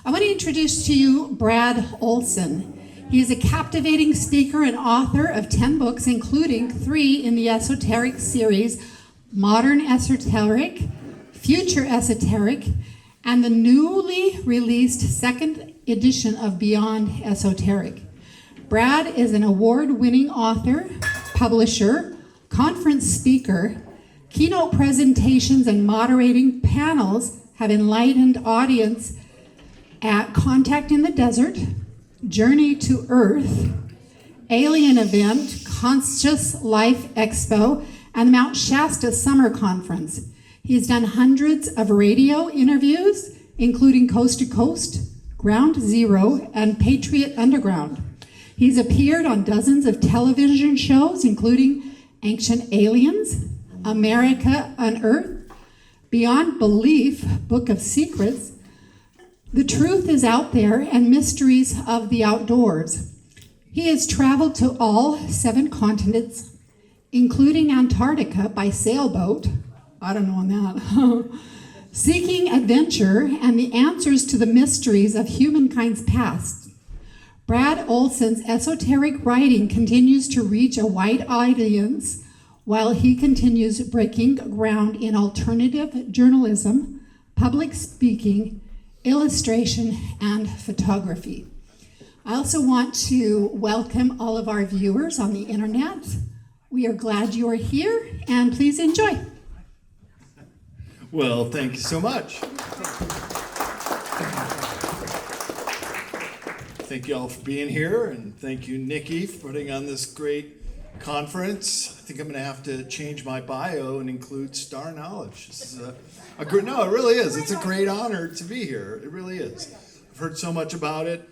I want to introduce to you Brad Olsen. He is a captivating speaker and author of 10 books, including 3 in the esoteric series, Modern Esoteric, Future Esoteric, and the newly released second edition of Beyond Esoteric. Brad is an award-winning author, publisher, conference speaker. Keynote presentations and moderating panels have enlightened audience at Contact in the Desert, Journey to Earth, Alien Event, Conscious Life Expo, and Mount Shasta Summer Conference. He's done hundreds of radio interviews, including Coast to Coast, Ground Zero, and Patriot Underground. He's appeared on dozens of television shows, including Ancient Aliens, America Unearthed, Beyond Belief, Book of Secrets, The Truth is Out There, and Mysteries of the Outdoors. He has traveled to all 7 continents, including Antarctica by sailboat. I don't know on that. Seeking adventure and the answers to the mysteries of humankind's past. Brad Olsen's esoteric writing continues to reach a wide audience while he continues breaking ground in alternative journalism, public speaking, illustration, and photography. I also want to welcome all of our viewers on the internet. We are glad you are here, and please enjoy. Well, thank you so much. Thank you all for being here, and thank you, Nikki, for putting on this great conference. I think I'm going to have to change my bio and include star knowledge. This is a great, no, it really is. It's a great honor to be here. It really is. I've heard so much about it.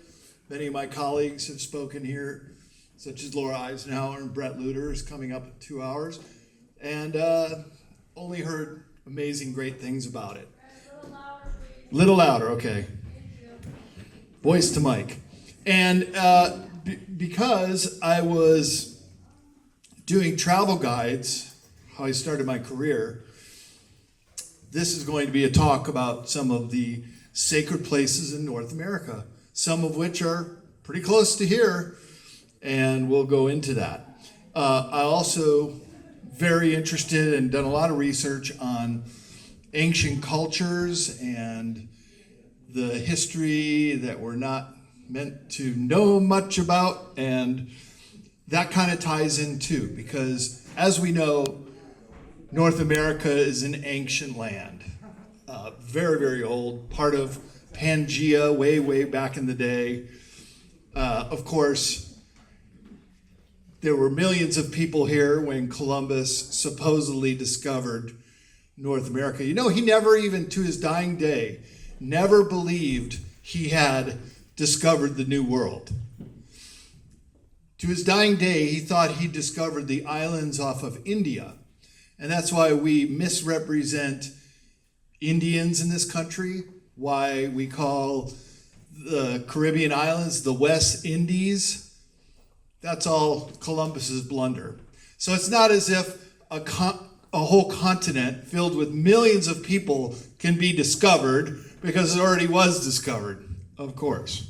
Many of my colleagues have spoken here, such as Laura Eisenhower and Brett Luter is coming up in 2 hours, and only heard amazing, great things about it. A little louder, please. Little louder, okay. Voice to mic. And because I was doing travel guides, how I started my career, this is going to be a talk about some of the sacred places in North America, some of which are pretty close to here, and we'll go into that. I also very interested and done a lot of research on ancient cultures and the history that we're not meant to know much about, and that kind of ties in too, because as we know, North America is an ancient land, very, very old, part of Pangea way, way back in the day. Of course, there were millions of people here when Columbus supposedly discovered North America. You know, he never even, to his dying day, never believed he had discovered the New World. To his dying day, he thought he discovered the islands off of India. And that's why we misrepresent Indians in this country, why we call the Caribbean islands the West Indies. That's all Columbus's blunder. So it's not as if a whole continent filled with millions of people can be discovered, because it already was discovered, of course.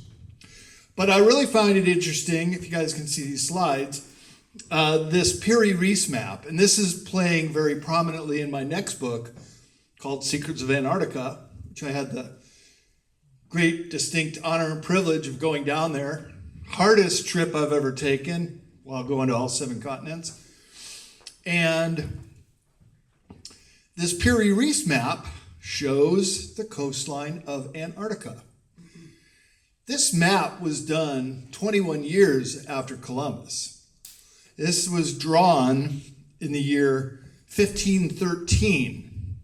But I really find it interesting, if you guys can see these slides, this Piri Reis map. And this is playing very prominently in my next book called Secrets of Antarctica, which I had the great distinct honor and privilege of going down there. Hardest trip I've ever taken while going to all 7 continents. And this Piri Reis map shows the coastline of Antarctica. This map was done 21 years after Columbus. This was drawn in the year 1513.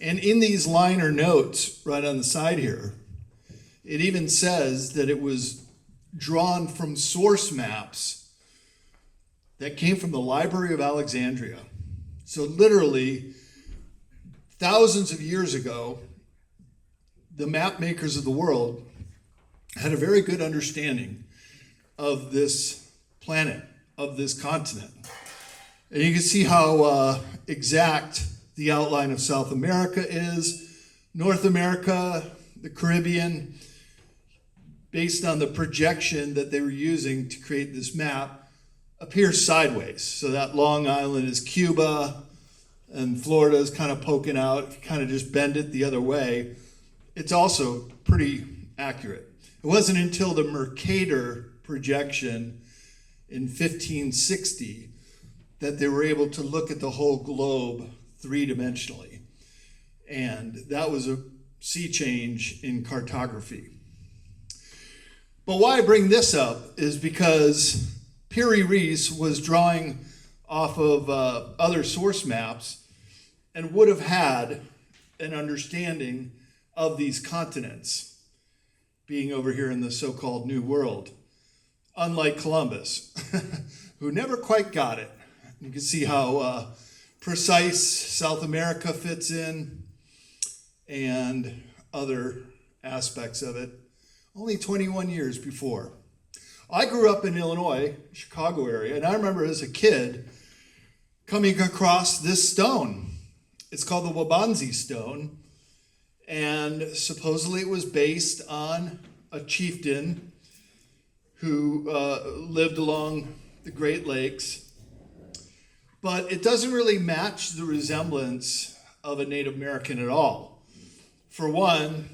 And in these liner notes right on the side here, it even says that it was drawn from source maps that came from the Library of Alexandria. So literally, thousands of years ago, the map makers of the world had a very good understanding of this planet, of this continent. And you can see how exact the outline of South America is. North America, the Caribbean, based on the projection that they were using to create this map, appears sideways. So that Long Island is Cuba, and Florida is kind of poking out. If you kind of just bend it the other way, it's also pretty accurate. It wasn't until the Mercator projection in 1560 that they were able to look at the whole globe three-dimensionally. And that was a sea change in cartography. But why I bring this up is because Piri Reis was drawing off of other source maps and would have had an understanding of these continents being over here in the so-called New World, unlike Columbus, who never quite got it. You can see how precise South America fits in and other aspects of it, only 21 years before. I grew up in Illinois, Chicago area, and I remember as a kid coming across this stone. It's called the Wabanzi Stone, and supposedly it was based on a chieftain who lived along the Great Lakes, but it doesn't really match the resemblance of a Native American at all. For one,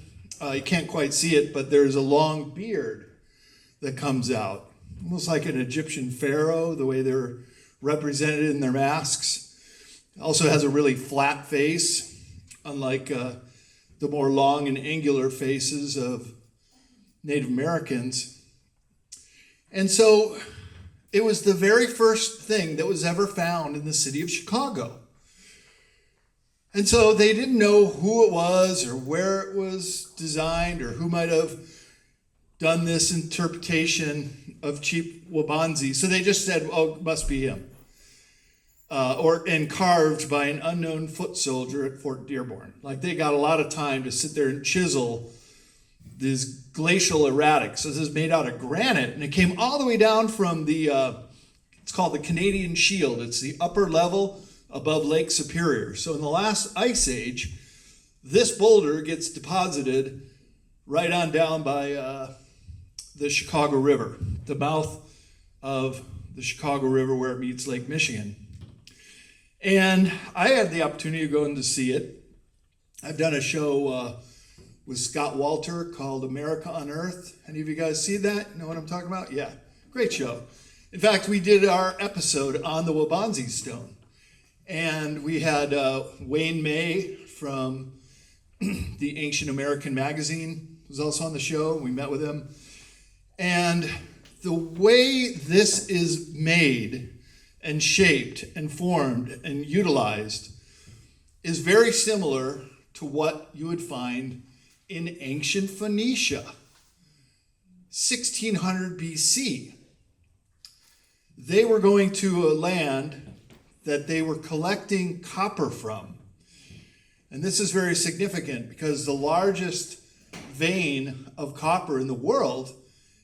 you can't quite see it, but there's a long beard that comes out, almost like an Egyptian pharaoh, the way they're represented in their masks. Also has a really flat face, unlike the more long and angular faces of Native Americans. And so it was the very first thing that was ever found in the city of Chicago. And so they didn't know who it was or where it was designed or who might have done this interpretation of Chief Wabanzi. So they just said, oh, it must be him. And carved by an unknown foot soldier at Fort Dearborn. Like they got a lot of time to sit there and chisel these glacial erratics. So this is made out of granite, and it came all the way down from the, it's called the Canadian Shield. It's the upper level above Lake Superior. So in the last ice age, this boulder gets deposited right on down by the Chicago River, the mouth of the Chicago River where it meets Lake Michigan. And I had the opportunity to go in to see it. I've done a show with Scott Walter called America on Earth. Any of you guys see that? Know what I'm talking about? Yeah, great show. In fact, we did our episode on the Wabanzi Stone. And we had Wayne May from the Ancient American magazine was also on the show. We met with him. And the way this is made and shaped and formed and utilized is very similar to what you would find in ancient Phoenicia, 1600 BC. They were going to a land that they were collecting copper from. And this is very significant because the largest vein of copper in the world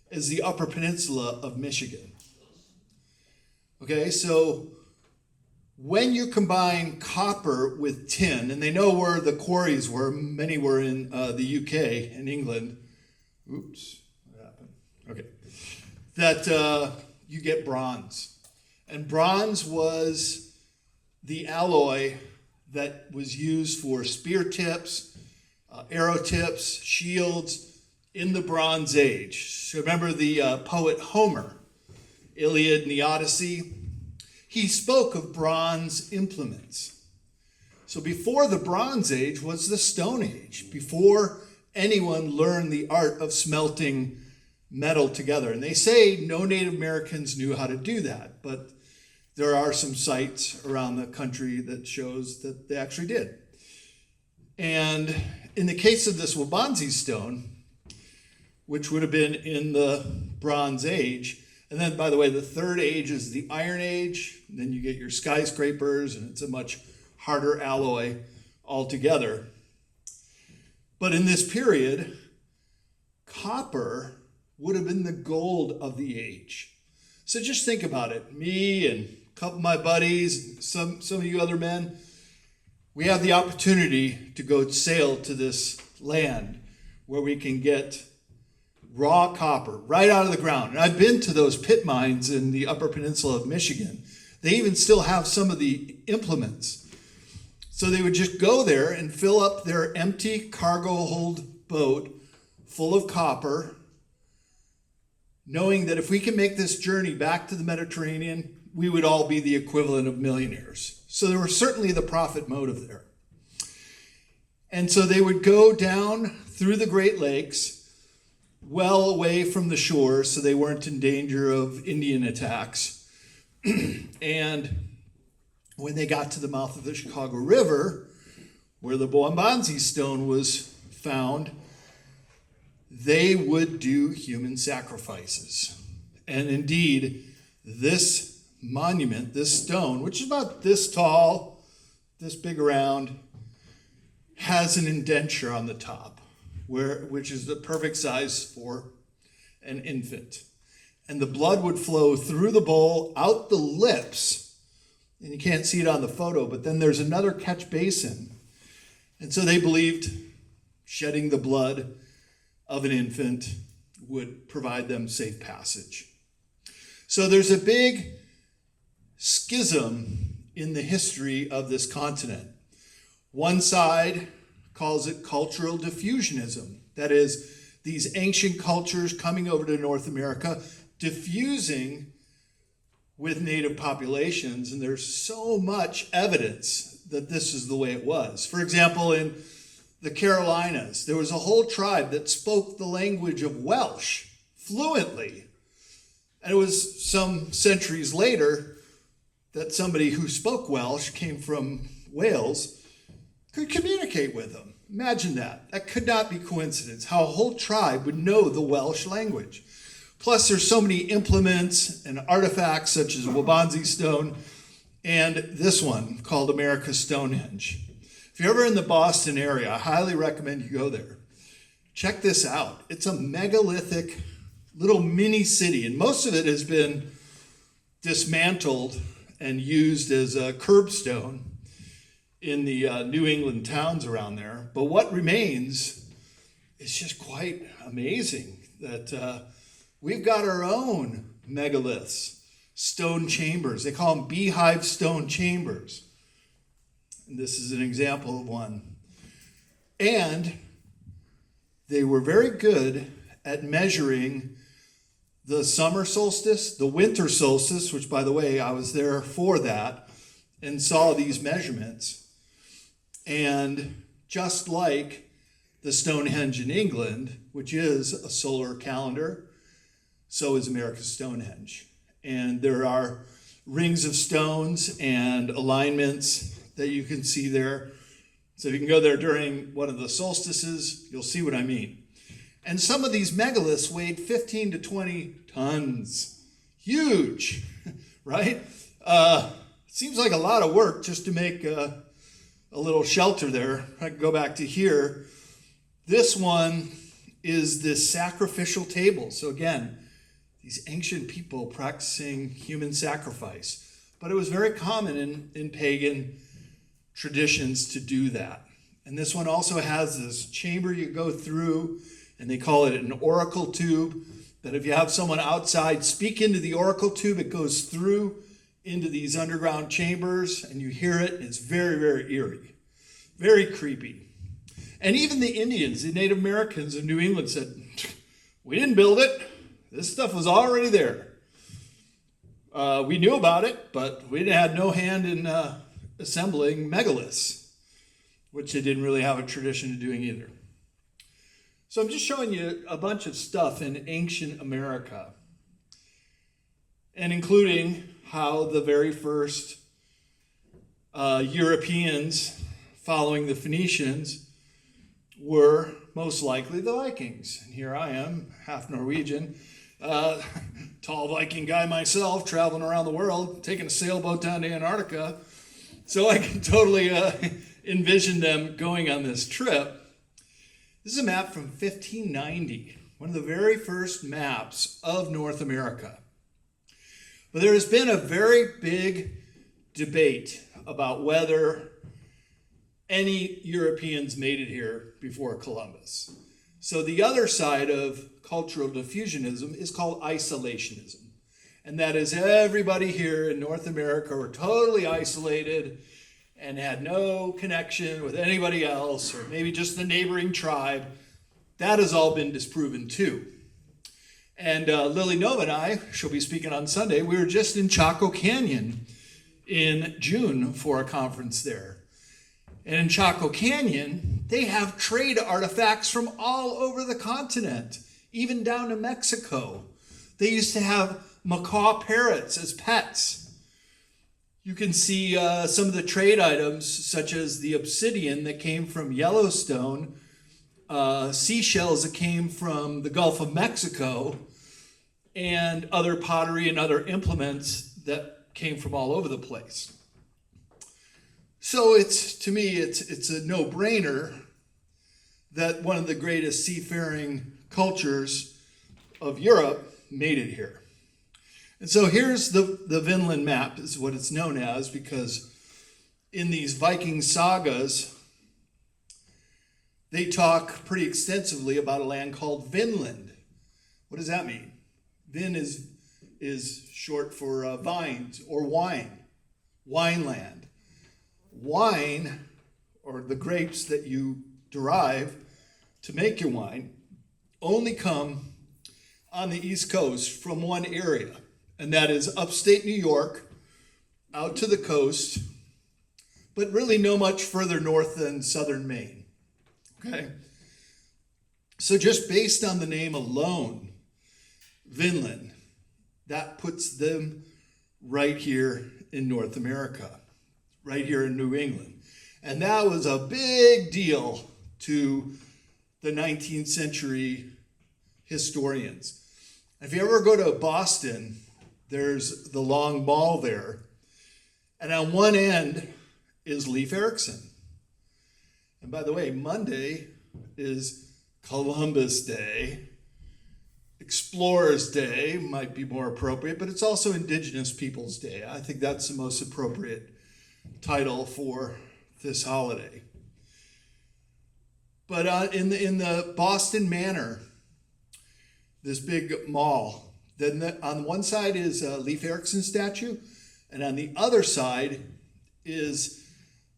is the Upper Peninsula of Michigan. Okay, so when you combine copper with tin, and they know where the quarries were, many were in the UK and England. Oops, what happened? Okay. That you get bronze. And bronze was the alloy that was used for spear tips, arrow tips, shields in the Bronze Age. So remember the poet Homer, Iliad and the Odyssey? He spoke of bronze implements. So before the Bronze Age was the Stone Age, before anyone learned the art of smelting metal together. And they say no Native Americans knew how to do that, but there are some sites around the country that shows that they actually did. And in the case of this Wabanzi stone, which would have been in the Bronze Age, and then, by the way, the third age is the Iron Age. And then you get your skyscrapers, and it's a much harder alloy altogether. But in this period, copper would have been the gold of the age. So just think about it. Me and a couple of my buddies, some of you other men, we have the opportunity to go sail to this land where we can get raw copper right out of the ground. And I've been to those pit mines in the Upper Peninsula of Michigan. They even still have some of the implements. So they would just go there and fill up their empty cargo hold boat full of copper, knowing that if we can make this journey back to the Mediterranean, we would all be the equivalent of millionaires. So there was certainly the profit motive there. And so they would go down through the Great Lakes, well away from the shore, so they weren't in danger of Indian attacks. And when they got to the mouth of the Chicago River, where the Boambanzi stone was found, they would do human sacrifices. And indeed, this monument, this stone, which is about this tall, this big around, has an indenture on the top, which is the perfect size for an infant. And the blood would flow through the bowl, out the lips, and you can't see it on the photo, but then there's another catch basin. And so they believed shedding the blood of an infant would provide them safe passage. So there's a big schism in the history of this continent. One side calls it cultural diffusionism. That is, these ancient cultures coming over to North America, diffusing with native populations, and there's so much evidence that this is the way it was. For example, in the Carolinas, there was a whole tribe that spoke the language of Welsh fluently. And it was some centuries later that somebody who spoke Welsh, came from Wales, could communicate with them. Imagine that. That could not be coincidence, how a whole tribe would know the Welsh language. Plus, there's so many implements and artifacts such as Wabanzi stone and this one called America's Stonehenge. If you're ever in the Boston area, I highly recommend you go there. Check this out. It's a megalithic little mini city, and most of it has been dismantled and used as a curbstone in the New England towns around there. But what remains is just quite amazing that we've got our own megaliths, stone chambers. They call them beehive stone chambers. And this is an example of one. And they were very good at measuring the summer solstice, the winter solstice, which, by the way, I was there for that and saw these measurements. And just like the Stonehenge in England, which is a solar calendar, so is America's Stonehenge. And there are rings of stones and alignments that you can see there. So if you can go there during one of the solstices, you'll see what I mean. And some of these megaliths weighed 15 to 20 tons. Huge, right? Seems like a lot of work just to make a little shelter there. I can go back to here. This one is this sacrificial table. So again, these ancient people practicing human sacrifice. But it was very common in pagan traditions to do that. And this one also has this chamber you go through, and they call it an oracle tube, that if you have someone outside speak into the oracle tube, it goes through into these underground chambers, and you hear it, and it's very, very eerie, very creepy. And even the Indians, the Native Americans of New England said, we didn't build it. This stuff was already there. We knew about it, but we had no hand in assembling megaliths, which they didn't really have a tradition of doing either. So I'm just showing you a bunch of stuff in ancient America, and including how the very first Europeans following the Phoenicians were most likely the Vikings. And here I am, half Norwegian, tall Viking guy myself, traveling around the world, taking a sailboat down to Antarctica. So I can totally envision them going on this trip. This is a map from 1590, one of the very first maps of North America. But there has been a very big debate about whether any Europeans made it here before Columbus. So the other side of cultural diffusionism is called isolationism. And that is everybody here in North America were totally isolated and had no connection with anybody else, or maybe just the neighboring tribe. That has all been disproven too. And Lily Nova and I, she'll be speaking on Sunday, we were just in Chaco Canyon in June for a conference there. And in Chaco Canyon, they have trade artifacts from all over the continent, even down to Mexico. They used to have macaw parrots as pets. You can see some of the trade items, such as the obsidian that came from Yellowstone, seashells that came from the Gulf of Mexico, and other pottery and other implements that came from all over the place. So to me, it's a no-brainer that one of the greatest seafaring cultures of Europe made it here. And so here's the Vinland map, is what it's known as, because in these Viking sagas, they talk pretty extensively about a land called Vinland. What does that mean? Vin is short for vines or wine, wineland. Wine, or the grapes that you derive to make your wine, only come on the East Coast from one area, and that is upstate New York, out to the coast, but really no much further north than southern Maine. Okay? So just based on the name alone, Vinland, that puts them right here in North America, right here in New England. And that was a big deal to the 19th century historians. If you ever go to Boston, there's the Long Mall there. And on one end is Leif Erikson. And by the way, Monday is Columbus Day. Explorers Day might be more appropriate, but it's also Indigenous Peoples Day. I think that's the most appropriate title for this holiday. But in the Boston Manor, this big mall, then on one side is a Leif Erikson statue, and on the other side is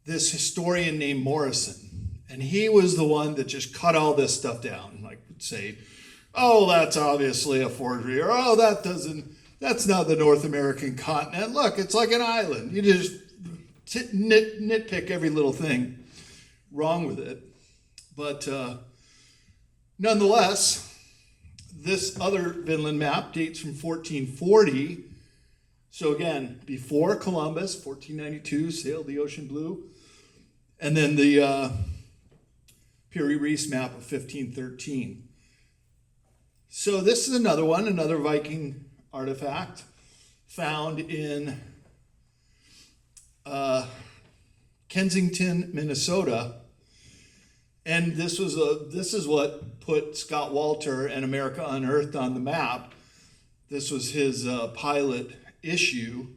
this historian named Morrison. And he was the one that just cut all this stuff down, like say, oh, that's obviously a forgery, or oh, that's not the North American continent. Look, it's like an island. You just nitpick every little thing wrong with it. But nonetheless, this other Vinland map dates from 1440. So again, before Columbus, 1492, sailed the ocean blue. And then the Piri Reis map of 1513. So this is another one, another Viking artifact found in Kensington, Minnesota. And this is what put Scott Walter and America Unearthed on the map. This was his pilot issue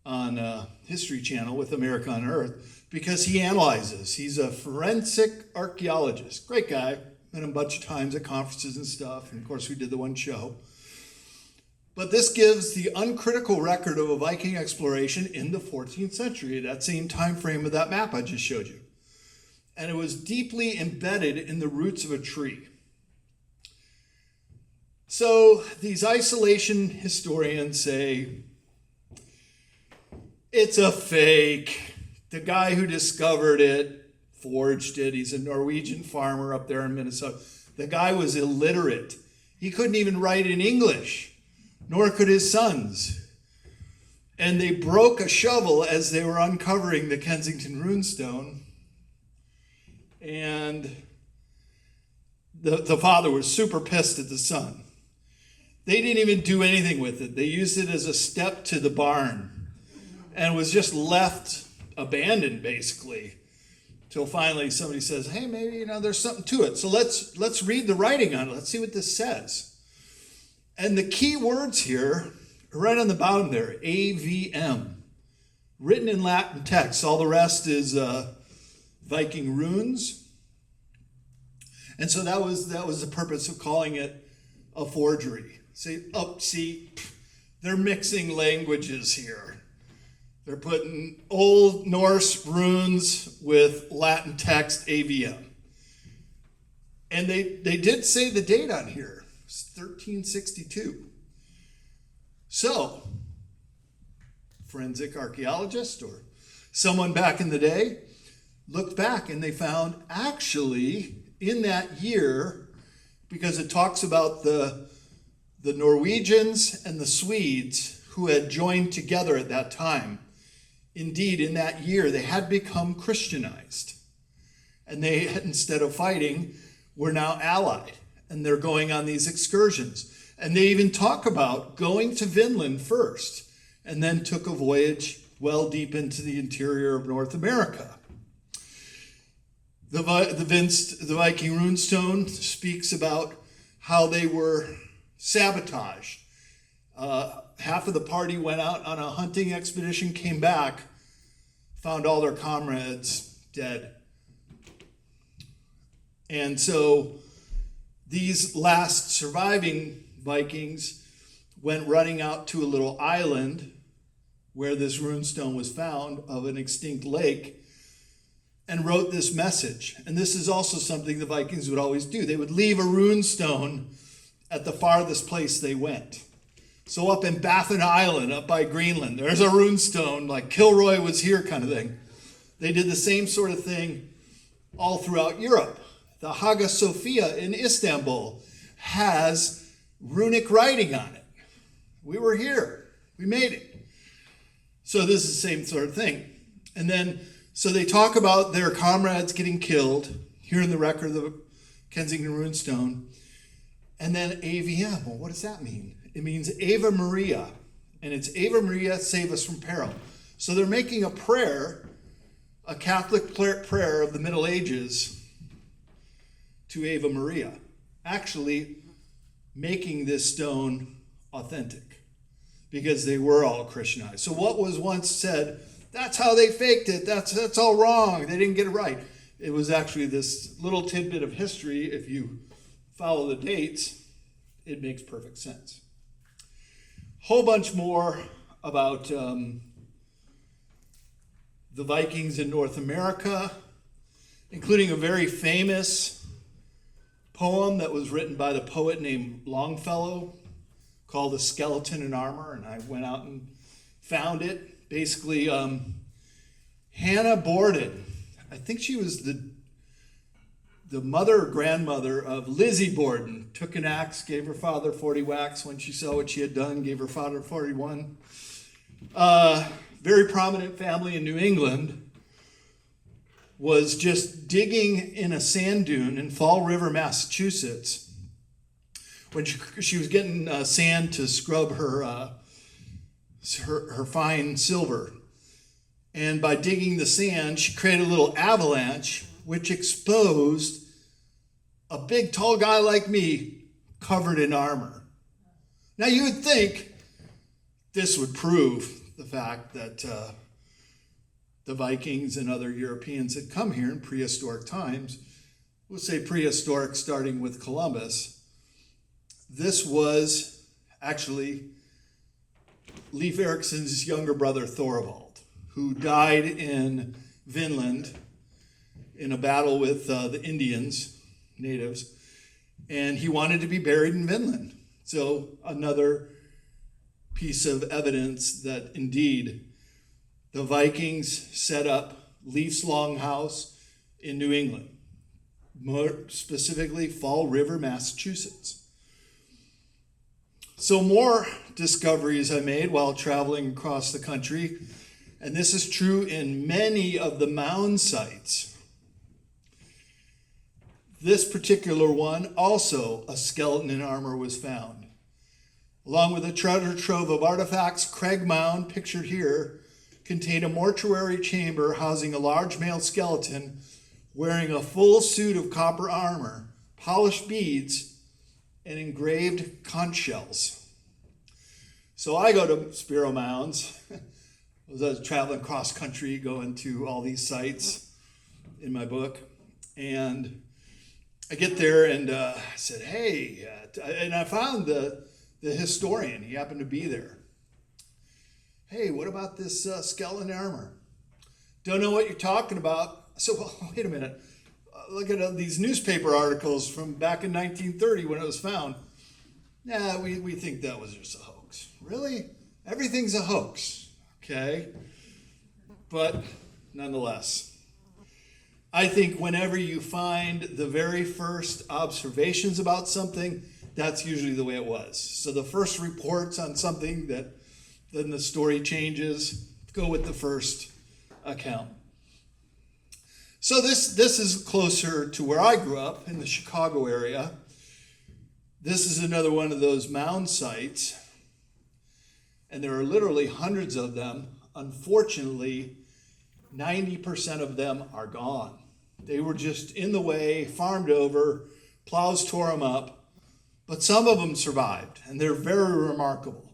on History Channel with America Unearthed, because he analyzes. He's a forensic archaeologist. Great guy. Met him a bunch of times at conferences and stuff. And of course, we did the one show. But this gives the uncritical record of a Viking exploration in the 14th century, that same time frame of that map I just showed you. And it was deeply embedded in the roots of a tree. So these isolation historians say, it's a fake. The guy who discovered it forged it. He's a Norwegian farmer up there in Minnesota. The guy was illiterate. He couldn't even write in English, nor could his sons. And they broke a shovel as they were uncovering the Kensington runestone. And the father was super pissed at the son. They didn't even do anything with it. They used it as a step to the barn and was just left abandoned, basically, till finally somebody says, hey, maybe there's something to it. So let's read the writing on it. Let's see what this says. And the key words here are right on the bottom there, AVM, written in Latin text. All the rest is Viking runes. And so that was the purpose of calling it a forgery. See, they're mixing languages here. They're putting Old Norse runes with Latin text AVM. And they did say the date on here. It's 1362. So, forensic archaeologist or someone back in the day looked back and they found actually in that year, because it talks about the Norwegians and the Swedes who had joined together at that time. Indeed, in that year, they had become Christianized. And they, instead of fighting, were now allied. And they're going on these excursions. And they even talk about going to Vinland first, and then took a voyage well deep into the interior of North America. The Viking runestone speaks about how they were sabotaged. Half of the party went out on a hunting expedition, came back, found all their comrades dead. And so these last surviving Vikings went running out to a little island where this runestone was found of an extinct lake and wrote this message. And this is also something the Vikings would always do. They would leave a runestone at the farthest place they went. So up in Baffin Island, up by Greenland, there's a runestone, like Kilroy was here kind of thing. They did the same sort of thing all throughout Europe. The Hagia Sophia in Istanbul has runic writing on it. We were here. We made it. So this is the same sort of thing. And then, so they talk about their comrades getting killed here in the record of the Kensington runestone. And then AVM, well, what does that mean? It means Ave Maria. And it's Ave Maria, save us from peril. So they're making a prayer, a Catholic prayer of the Middle Ages to Ave Maria. Actually making this stone authentic because they were all Christianized. So what was once said, that's how they faked it, that's all wrong, they didn't get it right. It was actually this little tidbit of history. If you follow the dates, it makes perfect sense. Whole bunch more about the Vikings in North America, including a very famous poem that was written by the poet named Longfellow called A Skeleton in Armor, and I went out and found it. Basically, Hannah Borden, I think she was the mother or grandmother of Lizzie Borden, took an axe, gave her father 40 whacks when she saw what she had done, gave her father 41. Very prominent family in New England, was just digging in a sand dune in Fall River, Massachusetts, when she was getting sand to scrub her fine silver. And by digging the sand, she created a little avalanche, which exposed a big, tall guy like me covered in armor. Now, you would think this would prove the fact that the Vikings and other Europeans had come here in prehistoric times. We'll say prehistoric starting with Columbus. This was actually Leif Erikson's younger brother Thorvald, who died in Vinland in a battle with the Indians, natives, and he wanted to be buried in Vinland. So another piece of evidence that indeed the Vikings set up Leif's Longhouse in New England, more specifically Fall River, Massachusetts. So more discoveries I made while traveling across the country, and this is true in many of the mound sites. This particular one, also a skeleton in armor was found. Along with a treasure trove of artifacts, Craig Mound, pictured here, contained a mortuary chamber housing a large male skeleton wearing a full suit of copper armor, polished beads, and engraved conch shells. So I go to Spiro Mounds. I was traveling cross country, going to all these sites in my book. And I get there and I said, hey, and I found the historian. He happened to be there. Hey, what about this skeleton armor? Don't know what you're talking about. I said, well, wait a minute. Look at these newspaper articles from back in 1930 when it was found. Yeah, we think that was just a hoax. Really? Everything's a hoax, okay? But nonetheless, I think whenever you find the very first observations about something, that's usually the way it was. So the first reports on something that then the story changes, go with the first account. So this is closer to where I grew up in the Chicago area. This is another one of those mound sites, and there are literally hundreds of them. Unfortunately, 90% of them are gone. They were just in the way, farmed over, plows tore them up, but some of them survived, and they're very remarkable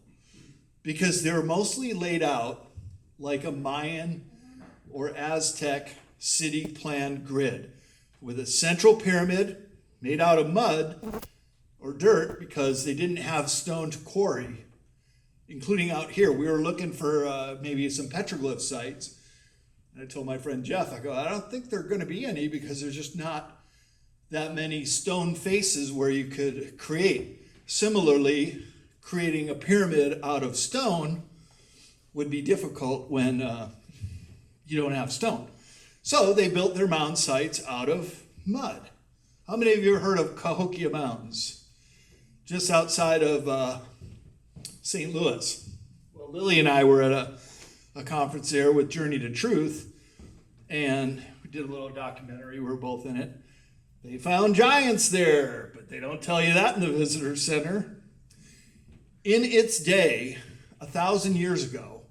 because they're mostly laid out like a Mayan or Aztec city plan grid with a central pyramid made out of mud or dirt because they didn't have stone to quarry, including out here. We were looking for maybe some petroglyph sites. And I told my friend Jeff, I go, I don't think there are going to be any because there's just not that many stone faces where you could create. Similarly, creating a pyramid out of stone would be difficult when you don't have stone. So they built their mound sites out of mud. How many of you have heard of Cahokia Mountains? Just outside of St. Louis. Well, Lily and I were at a conference there with Journey to Truth, and we did a little documentary. We were both in it. They found giants there, but they don't tell you that in the visitor center. In its day, 1,000 years ago,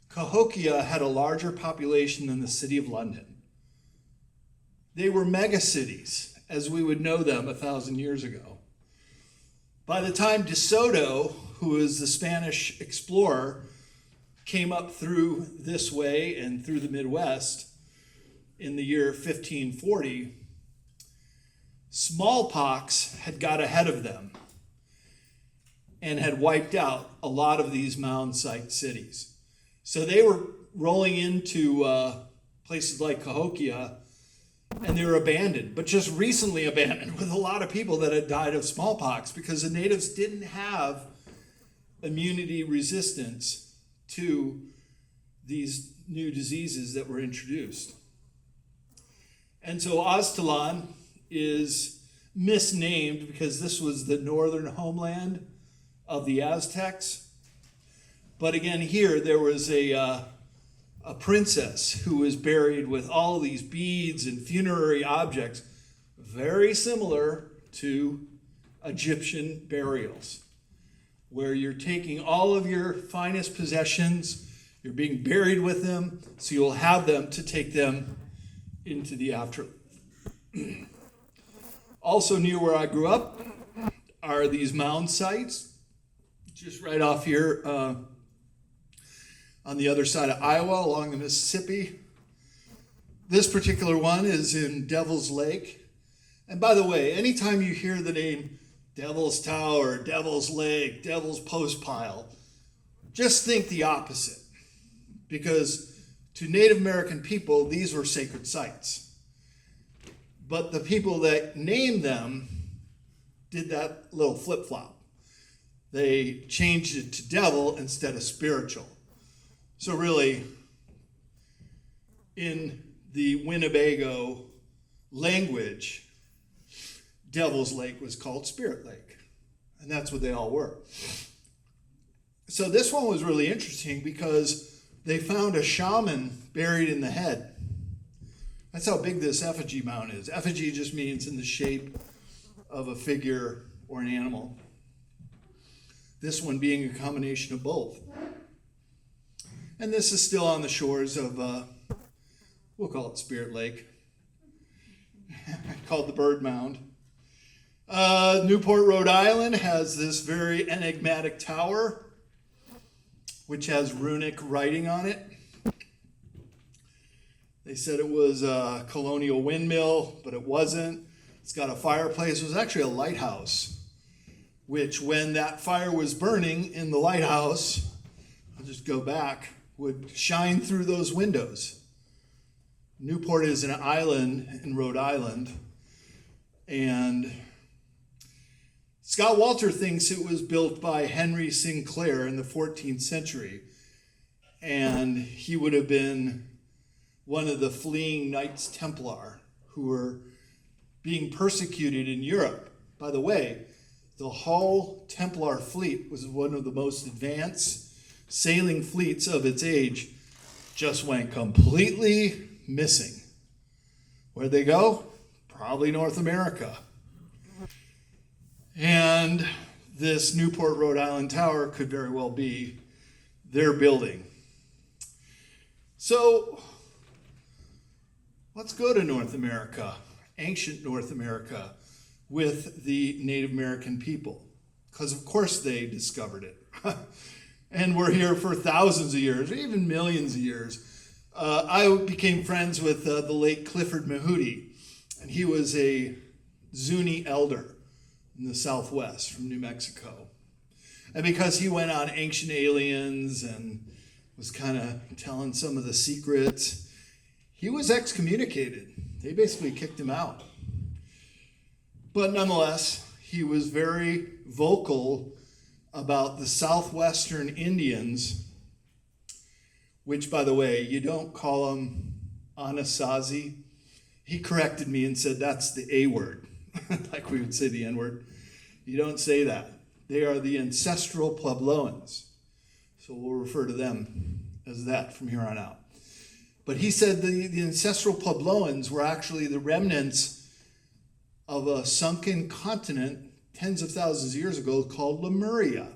Cahokia had a larger population than the city of London. They were megacities, as we would know them 1,000 years ago. By the time De Soto, who was the Spanish explorer, came up through this way and through the Midwest in the year 1540, smallpox had got ahead of them and had wiped out a lot of these mound site cities. So they were rolling into places like Cahokia, and they were abandoned, but just recently abandoned with a lot of people that had died of smallpox because the natives didn't have immunity resistance to these new diseases that were introduced. And so Aztlan is misnamed because this was the northern homeland of the Aztecs. But again, here there was a princess who was buried with all of these beads and funerary objects, very similar to Egyptian burials, where you're taking all of your finest possessions, you're being buried with them, so you'll have them to take them into the afterlife. Also near where I grew up are these mound sites, just right off here on the other side of Iowa along the Mississippi. This particular one is in Devil's Lake. And by the way, anytime you hear the name Devil's Tower, Devil's Lake, Devil's Post Pile, just think the opposite. Because to Native American people, these were sacred sites. But the people that named them did that little flip-flop. They changed it to devil instead of spiritual. So really, in the Winnebago language, Devil's Lake was called Spirit Lake. And that's what they all were. So this one was really interesting because they found a shaman buried in the head. That's how big this effigy mound is. Effigy just means in the shape of a figure or an animal. This one being a combination of both. And this is still on the shores of, we'll call it Spirit Lake, called the Bird Mound. Newport, Rhode Island has this very enigmatic tower, which has runic writing on it. They said it was a colonial windmill, but it wasn't. It's got a fireplace. It was actually a lighthouse, which when that fire was burning in the lighthouse, I'll just go back, would shine through those windows. Newport is an island in Rhode Island, and Scott Walter thinks it was built by Henry Sinclair in the 14th century, and he would have been one of the fleeing Knights Templar who were being persecuted in Europe. By the way, the whole Templar fleet was one of the most advanced sailing fleets of its age, just went completely missing. Where'd they go? Probably North America. And this Newport, Rhode Island tower could very well be their building. So let's go to North America, ancient North America, with the Native American people, because of course they discovered it. And we're here for thousands of years, or even millions of years. I became friends with the late Clifford Mahooty, and he was a Zuni elder in the Southwest from New Mexico. And because he went on Ancient Aliens and was kind of telling some of the secrets, he was excommunicated. They basically kicked him out. But nonetheless, he was very vocal about the Southwestern Indians, which, by the way, you don't call them Anasazi. He corrected me and said that's the A word, like we would say the N word. You don't say that. They are the ancestral Puebloans. So we'll refer to them as that from here on out. But he said the ancestral Puebloans were actually the remnants of a sunken continent tens of thousands of years ago called Lemuria.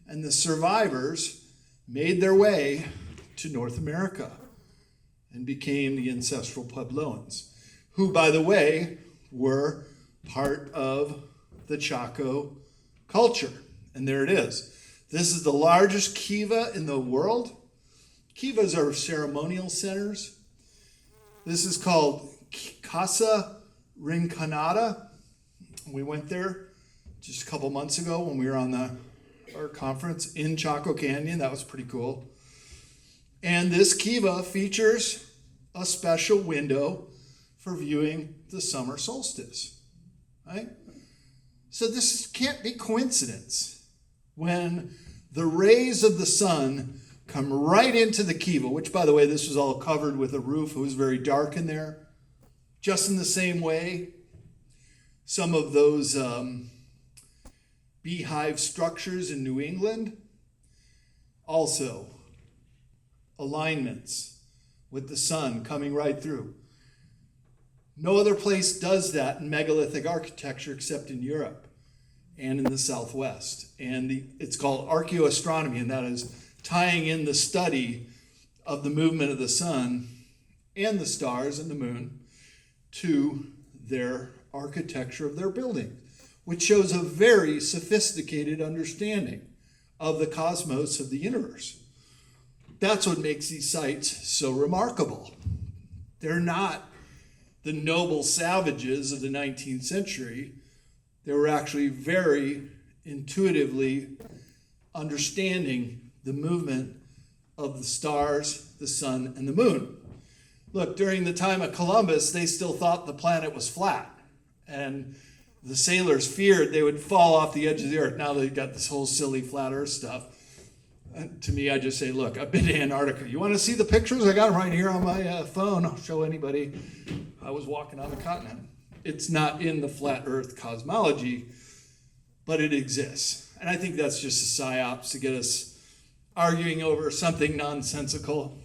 And the survivors made their way to North America and became the ancestral Puebloans, who, by the way, were part of the Chaco culture. And there it is. This is the largest kiva in the world. Kivas are ceremonial centers. This is called Casa Rinconada. We went there just a couple months ago when we were on our conference in Chaco Canyon. That was pretty cool. And this kiva features a special window for viewing the summer solstice, right? So this can't be coincidence. When the rays of the sun come right into the kiva, which, by the way, this was all covered with a roof. It was very dark in there. Just in the same way, some of those beehive structures in New England, also alignments with the sun coming right through. No other place does that in megalithic architecture except in Europe and in the Southwest. And it's called archaeoastronomy, and that is tying in the study of the movement of the sun and the stars and the moon to their architecture of their building, which shows a very sophisticated understanding of the cosmos of the universe. That's what makes these sites so remarkable. They're not the noble savages of the 19th century. They were actually very intuitively understanding the movement of the stars, the sun, and the moon. Look, during the time of Columbus, they still thought the planet was flat. And the sailors feared they would fall off the edge of the earth. Now they've got this whole silly flat earth stuff. And to me, I just say, look, I've been to Antarctica. You want to see the pictures? I got them right here on my phone. I'll show anybody. I was walking on the continent. It's not in the flat earth cosmology, but it exists. And I think that's just a psyops to get us arguing over something nonsensical.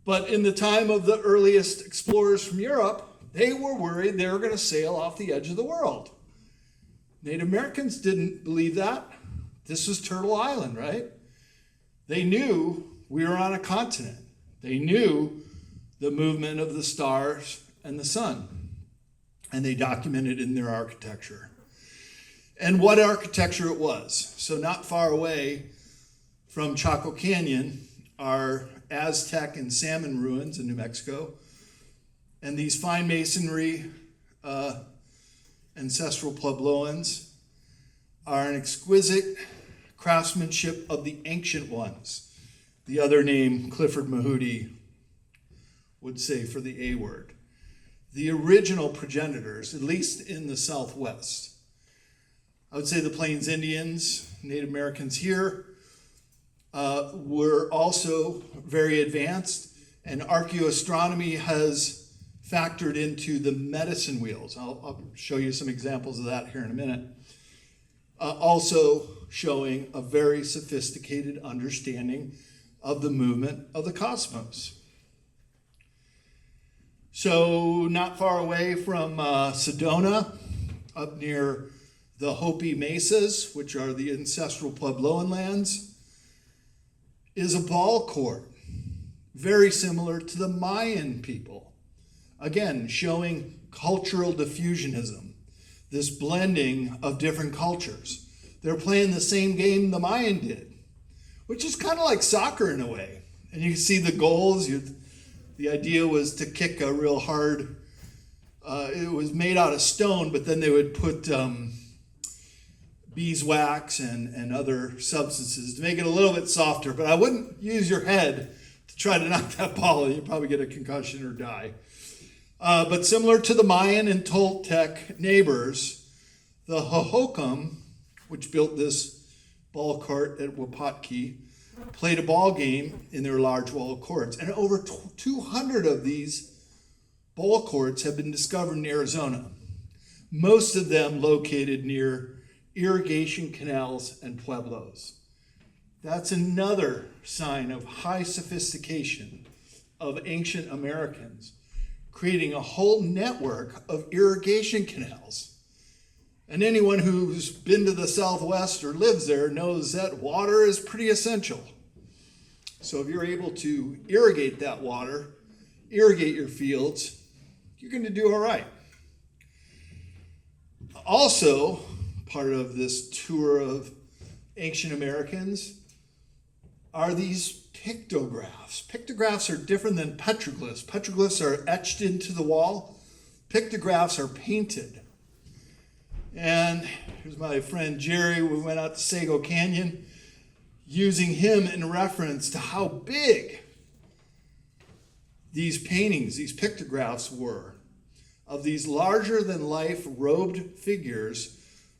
But in the time of the earliest explorers from Europe, they were worried they were going to sail off the edge of the world. Native Americans didn't believe that. This was Turtle Island, right? They knew we were on a continent. They knew the movement of the stars and the sun, and they documented in their architecture. And what architecture it was. So not far away from Chaco Canyon are Aztec and Salmon ruins in New Mexico. And these fine masonry ancestral Puebloans are an exquisite craftsmanship of the ancient ones. The other name Clifford Mahooty would say for the A word. The original progenitors, at least in the Southwest. I would say the Plains Indians, Native Americans here, were also very advanced, and archaeoastronomy has factored into the medicine wheels. I'll show you some examples of that here in a minute. Also showing a very sophisticated understanding of the movement of the cosmos. So not far away from Sedona, up near the Hopi Mesas, which are the ancestral Puebloan lands, is a ball court, very similar to the Mayan people. Again, showing cultural diffusionism, this blending of different cultures. They're playing the same game the Mayan did, which is kind of like soccer in a way. And you can see the goals. The idea was to kick a real hard, it was made out of stone, but then they would put beeswax and other substances to make it a little bit softer. But I wouldn't use your head to try to knock that ball in. You'd probably get a concussion or die. But similar to the Mayan and Toltec neighbors, the Hohokam, which built this ball court at Wapatki, played a ball game in their large wall courts. And over 200 of these ball courts have been discovered in Arizona, most of them located near irrigation canals and pueblos. That's another sign of high sophistication of ancient Americans, creating a whole network of irrigation canals. And anyone who's been to the Southwest or lives there knows that water is pretty essential. So if you're able to irrigate that water, irrigate your fields, you're going to do all right. Also, part of this tour of ancient Americans are these pictographs. Pictographs are different than petroglyphs. Petroglyphs are etched into the wall. Pictographs are painted. And here's my friend Jerry. We went out to Sago Canyon, using him in reference to how big these paintings, these pictographs were, of these larger-than-life robed figures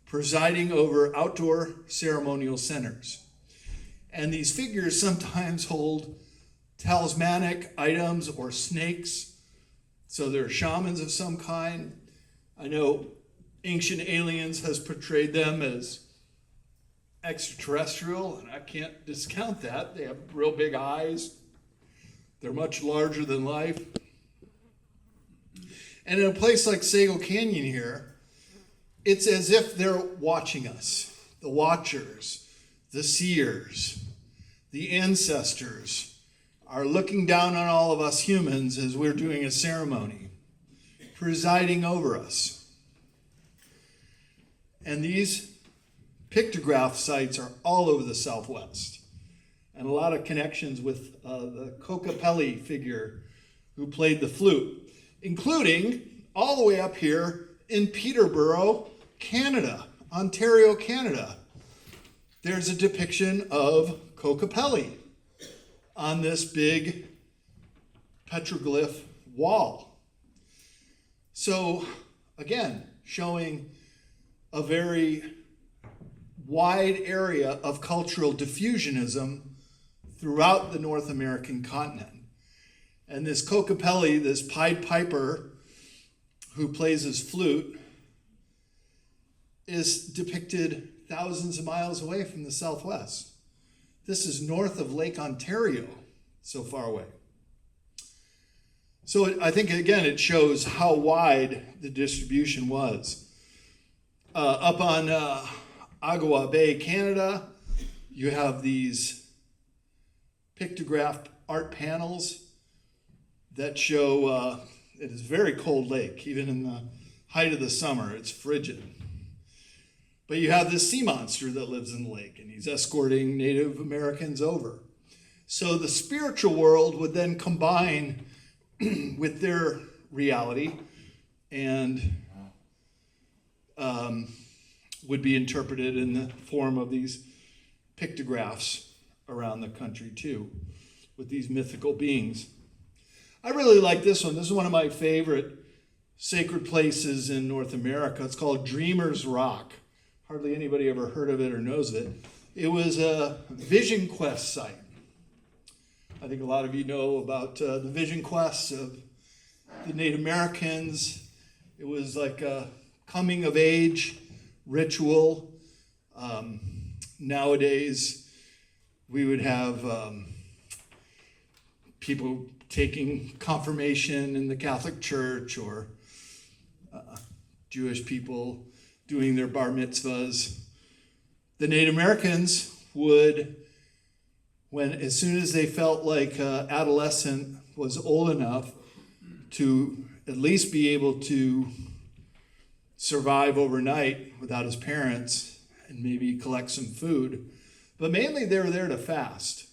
presiding over outdoor ceremonial centers. And these figures sometimes hold talismanic items or snakes. So they're shamans of some kind. I know Ancient Aliens has portrayed them as extraterrestrial, and I can't discount that. They have real big eyes. They're much larger than life. And in a place like Sago Canyon here, it's as if they're watching us, the watchers, the seers, the ancestors are looking down on all of us humans as we're doing a ceremony, presiding over us. And these pictograph sites are all over the Southwest, and a lot of connections with the Kokopelli figure who played the flute, including all the way up here in Peterborough, Canada, Ontario, Canada. There's a depiction of Kokopelli on this big petroglyph wall. So, again, showing a very wide area of cultural diffusionism throughout the North American continent. And this Kokopelli, this Pied Piper who plays his flute, is depicted thousands of miles away from the Southwest. This is north of Lake Ontario, so far away. So I think, again, it shows how wide the distribution was. Up on Ottawa Bay, Canada, you have these pictographed art panels that show it is a very cold lake. Even in the height of the summer, it's frigid. But you have this sea monster that lives in the lake, and he's escorting Native Americans over. So the spiritual world would then combine with their reality and would be interpreted in the form of these pictographs around the country too, with these mythical beings. I really like this one. This is one of my favorite sacred places in North America. It's called Dreamer's Rock. Hardly anybody ever heard of it or knows of it. It was a vision quest site. I think a lot of you know about the vision quests of the Native Americans. It was like a coming of age ritual. Nowadays, we would have people taking confirmation in the Catholic Church, or Jewish people doing their bar mitzvahs. The Native Americans would, as soon as they felt like an adolescent was old enough to at least be able to survive overnight without his parents and maybe collect some food, but mainly they were there to fast.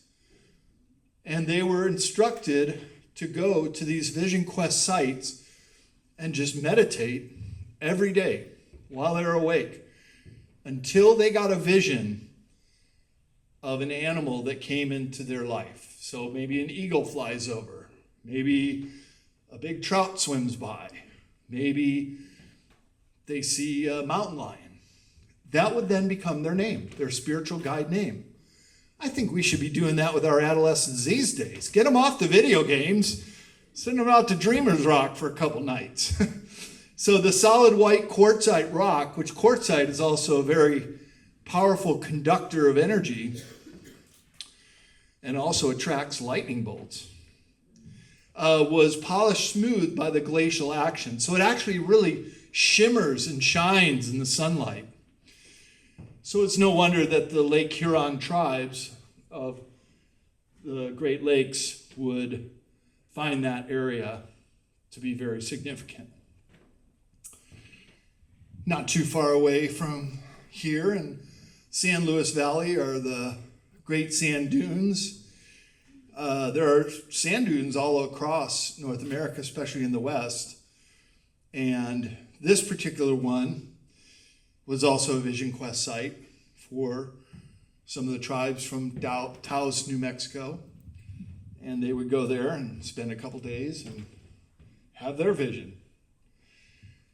And they were instructed to go to these vision quest sites and just meditate every day while they were awake until they got a vision of an animal that came into their life. So maybe an eagle flies over, maybe a big trout swims by, maybe they see a mountain lion. That would then become their name, their spiritual guide name. I think we should be doing that with our adolescents these days. Get them off the video games, send them out to Dreamer's Rock for a couple nights. So the solid white quartzite rock, which quartzite is also a very powerful conductor of energy and also attracts lightning bolts, was polished smooth by the glacial action. So it actually really shimmers and shines in the sunlight. So it's no wonder that the Lake Huron tribes of the Great Lakes would find that area to be very significant. Not too far away from here in San Luis Valley are the Great Sand Dunes. There are sand dunes all across North America, especially in the West. And this particular one was also a vision quest site for some of the tribes from Taos, New Mexico. And they would go there and spend a couple days and have their vision.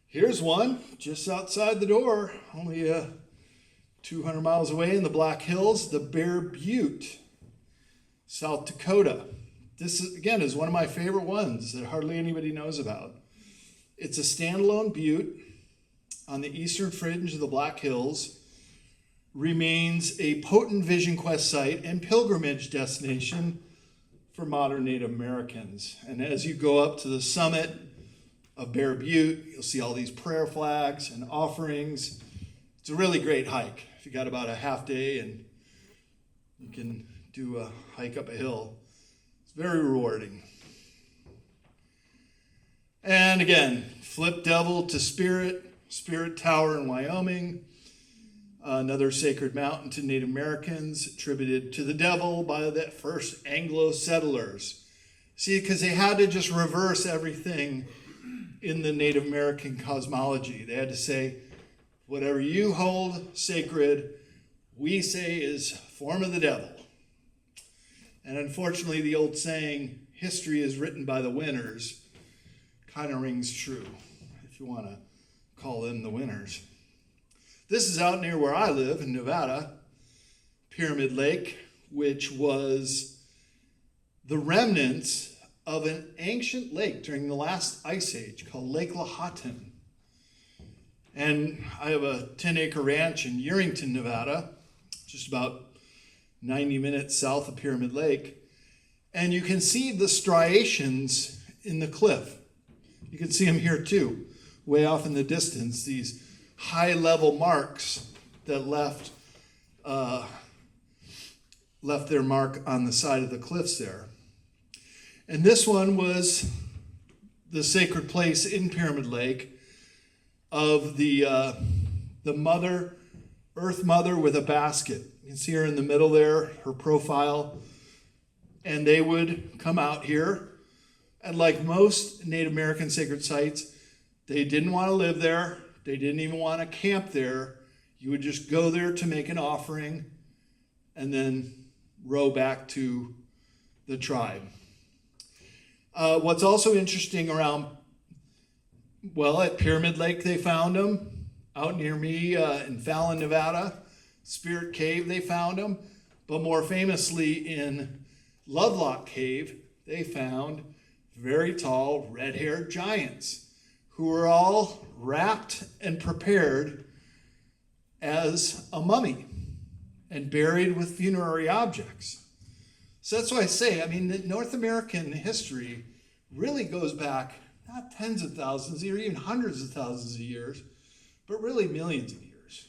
Here's one just outside the door, only 200 miles away in the Black Hills, the Bear Butte, South Dakota. This, again, is one of my favorite ones that hardly anybody knows about. It's a standalone butte on the eastern fringe of the Black Hills, remains a potent vision quest site and pilgrimage destination for modern Native Americans. And as you go up to the summit of Bear Butte, you'll see all these prayer flags and offerings. It's a really great hike. If you got about a half day and you can do a hike up a hill, it's very rewarding. And again, flip devil to Spirit Tower in Wyoming, another sacred mountain to Native Americans, attributed to the devil by the first Anglo settlers. See, because they had to just reverse everything in the Native American cosmology. They had to say, whatever you hold sacred, we say is form of the devil. And unfortunately, the old saying, history is written by the winners, kind of rings true, if you want to call them the winners. This is out near where I live in Nevada, Pyramid Lake, which was the remnants of an ancient lake during the last ice age called Lake Lahontan. And I have a 10-acre ranch in Yerington, Nevada, just about 90 minutes south of Pyramid Lake. And you can see the striations in the cliff. You can see them here too, way off in the distance, these high-level marks that left their mark on the side of the cliffs there. And this one was the sacred place in Pyramid Lake of the mother, Earth Mother with a basket. You can see her in the middle there, her profile. And they would come out here. And like most Native American sacred sites, they didn't want to live there. They didn't even want to camp there. You would just go there to make an offering and then row back to the tribe. What's also interesting around, well, at Pyramid Lake they found them. Out near me in Fallon, Nevada, Spirit Cave they found them. But more famously in Lovelock Cave, they found very tall red-haired giants who were all wrapped and prepared as a mummy and buried with funerary objects. So that's why I say, I mean, that North American history really goes back not tens of thousands or even hundreds of thousands of years, but really millions of years.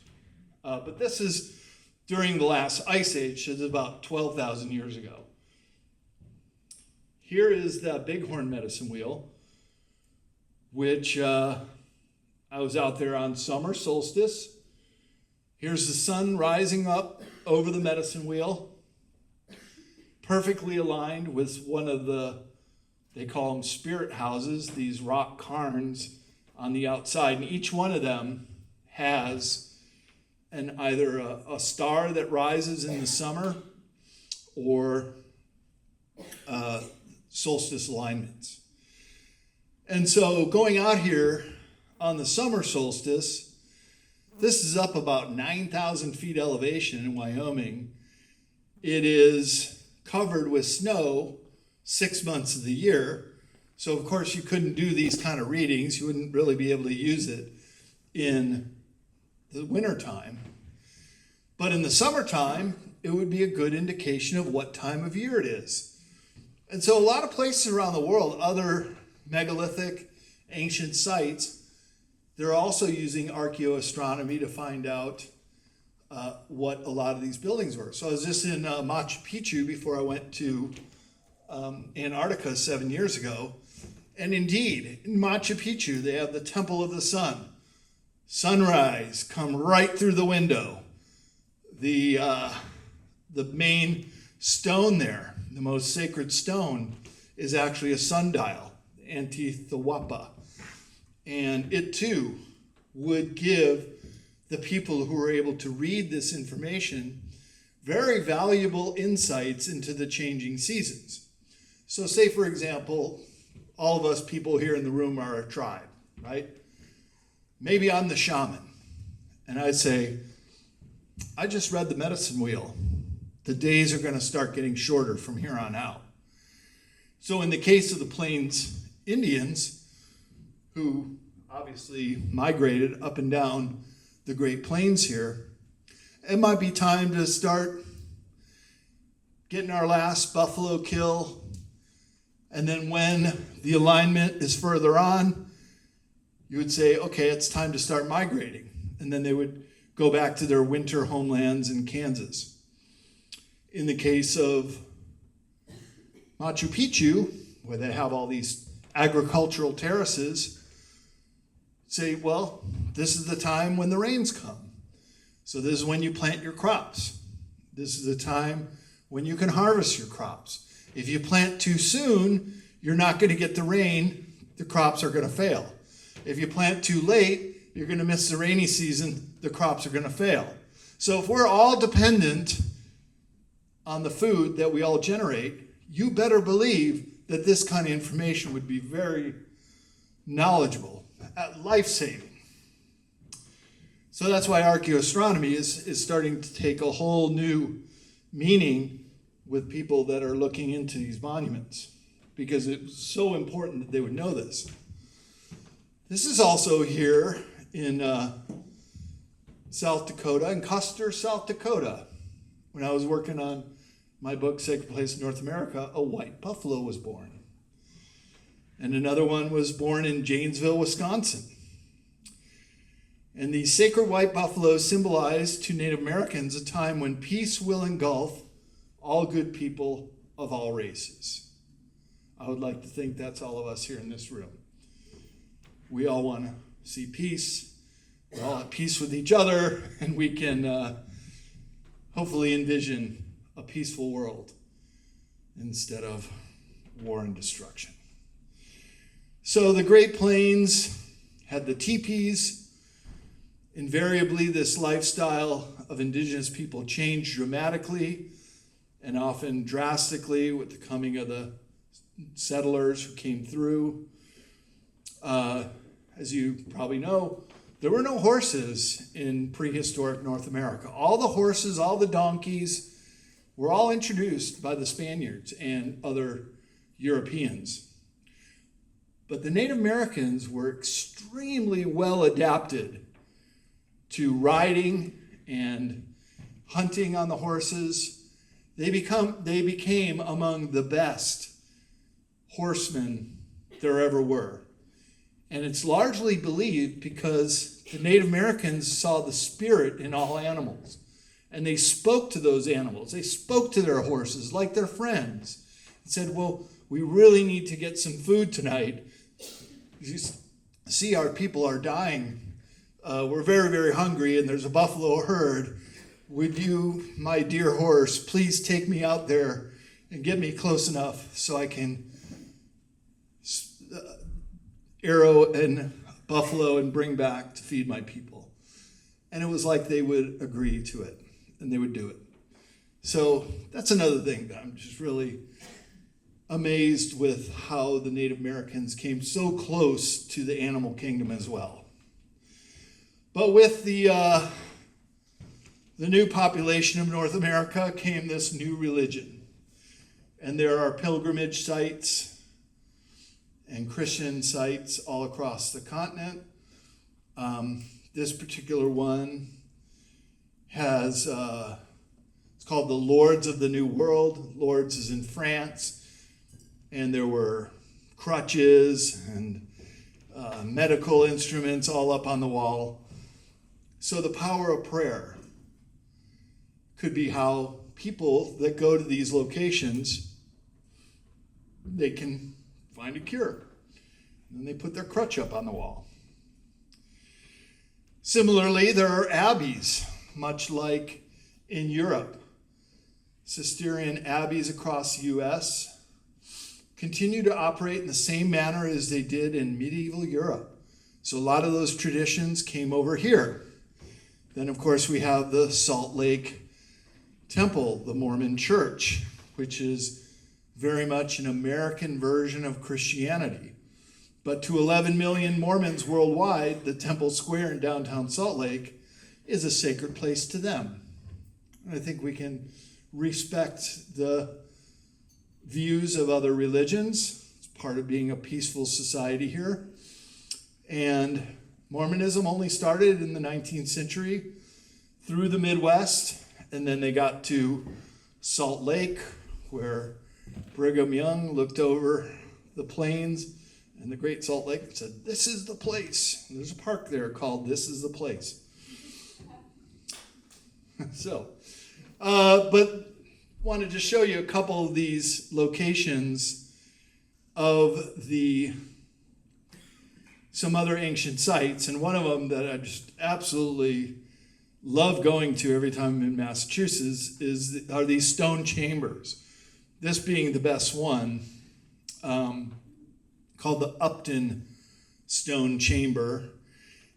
But this is during the last ice age, so it's about 12,000 years ago. Here is the bighorn medicine wheel, which I was out there on summer solstice. Here's the sun rising up over the medicine wheel, perfectly aligned with one of the, they call them spirit houses, these rock cairns on the outside. And each one of them has either a star that rises in the summer or solstice alignments. And so going out here on the summer solstice, this is up about 9,000 feet elevation in Wyoming. It is covered with snow 6 months of the year. So of course you couldn't do these kind of readings. You wouldn't really be able to use it in the wintertime. But in the summertime, it would be a good indication of what time of year it is. And so a lot of places around the world, other megalithic ancient sites, they're also using archaeoastronomy to find out what a lot of these buildings were. So I was just in Machu Picchu before I went to Antarctica 7 years ago. And indeed, in Machu Picchu, they have the Temple of the Sun. Sunrise come right through the window. The main stone there, the most sacred stone, is actually a sundial, Antithawapa. And it too would give the people who were able to read this information very valuable insights into the changing seasons. So say, for example, all of us people here in the room are a tribe, right? Maybe I'm the shaman. And I'd say, I just read the medicine wheel. The days are going to start getting shorter from here on out. So in the case of the Plains Indians, who obviously migrated up and down the Great Plains here, it might be time to start getting our last buffalo kill. And then when the alignment is further on, you would say, okay, it's time to start migrating. And then they would go back to their winter homelands in Kansas. In the case of Machu Picchu, where they have all these agricultural terraces, say, well, this is the time when the rains come. So this is when you plant your crops. This is the time when you can harvest your crops. If you plant too soon, you're not going to get the rain. The crops are going to fail. If you plant too late, you're going to miss the rainy season. The crops are going to fail. So if we're all dependent on the food that we all generate, you better believe that this kind of information would be very knowledgeable, life-saving. So that's why archaeoastronomy is starting to take a whole new meaning with people that are looking into these monuments, because it's so important that they would know this. This is also here in South Dakota, in Custer, South Dakota. When I was working on my book, Sacred Place in North America, a white buffalo was born. And another one was born in Janesville, Wisconsin. And these sacred white buffaloes symbolize to Native Americans a time when peace will engulf all good people of all races. I would like to think that's all of us here in this room. We all want to see peace. We're all at peace with each other, and we can hopefully envision a peaceful world instead of war and destruction. So the Great Plains had the teepees, Invariably, this lifestyle of indigenous people changed dramatically and often drastically with the coming of the settlers who came through. As you probably know, there were no horses in prehistoric North America. All the horses, all the donkeys were all introduced by the Spaniards and other Europeans. But the Native Americans were extremely well adapted to riding and hunting on the horses. They became among the best horsemen there ever were. And it's largely believed because the Native Americans saw the spirit in all animals. And they spoke to those animals. They spoke to their horses like their friends. And said, well, we really need to get some food tonight. You see, our people are dying. We're very, very hungry, and there's a buffalo herd. Would you, my dear horse, please take me out there and get me close enough so I can arrow and buffalo and bring back to feed my people? And it was like they would agree to it, and they would do it. So that's another thing that I'm just really amazed with, how the Native Americans came so close to the animal kingdom as well. But with the new population of North America came this new religion. And there are pilgrimage sites and Christian sites all across the continent. This particular one has, it's called the Lords of the New World. Lords is in France. And there were crutches and medical instruments all up on the wall. So the power of prayer could be how people that go to these locations, they can find a cure. And then they put their crutch up on the wall. Similarly, there are abbeys, much like in Europe. Cistercian abbeys across the U.S. continue to operate in the same manner as they did in medieval Europe. So a lot of those traditions came over here. Then, of course, we have the Salt Lake Temple, the Mormon Church, which is very much an American version of Christianity. But to 11 million Mormons worldwide, the Temple Square in downtown Salt Lake is a sacred place to them. And I think we can respect the views of other religions. It's part of being a peaceful society here. And Mormonism only started in the 19th century through the Midwest, and then they got to Salt Lake, where Brigham Young looked over the plains and the Great Salt Lake and said, "This is the place." And there's a park there called This Is the Place. But wanted to show you a couple of these locations of some other ancient sites, and one of them that I just absolutely love going to every time I'm in Massachusetts are these stone chambers. This being the best one, called the Upton Stone Chamber,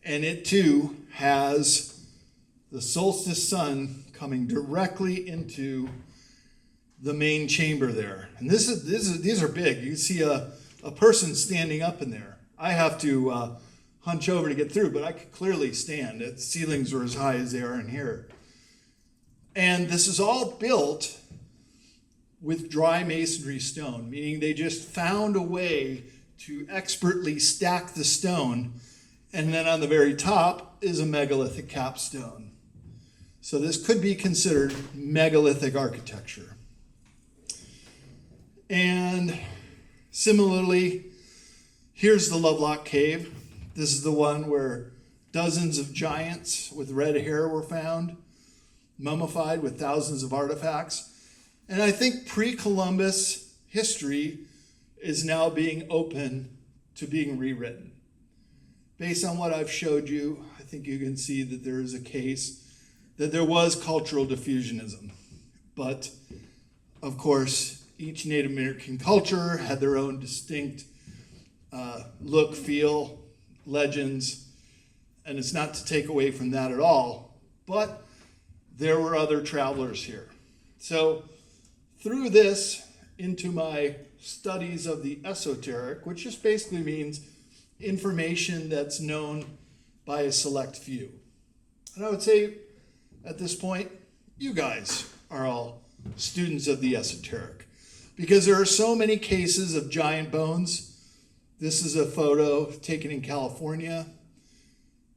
and it too has the solstice sun coming directly into the main chamber there. And these are big. You can see a person standing up in there. I have to hunch over to get through, but I could clearly stand. The ceilings were as high as they are in here. And this is all built with dry masonry stone, meaning they just found a way to expertly stack the stone, and then on the very top is a megalithic capstone. So this could be considered megalithic architecture. And similarly, here's the Lovelock Cave. This is the one where dozens of giants with red hair were found, mummified with thousands of artifacts. And I think pre-Columbus history is now being open to being rewritten. Based on what I've showed you, I think you can see that there is a case that there was cultural diffusionism. But, of course, each Native American culture had their own distinct look, feel, legends, and it's not to take away from that at all, but there were other travelers here. So through this into my studies of the esoteric, which just basically means information that's known by a select few. And I would say at this point, you guys are all students of the esoteric, because there are so many cases of giant bones. This is a photo taken in California.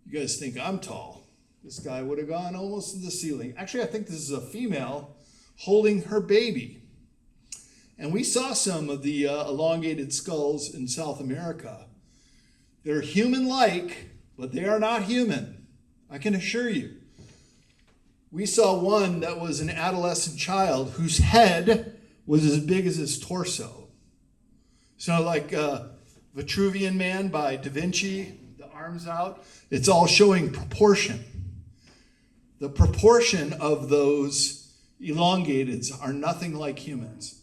You guys think I'm tall. This guy would have gone almost to the ceiling. Actually, I think this is a female holding her baby. And we saw some of the elongated skulls in South America. They're human-like, but they are not human, I can assure you. We saw one that was an adolescent child whose head was as big as his torso. So like Vitruvian Man by Da Vinci, the arms out, it's all showing proportion. The proportion of those elongateds are nothing like humans.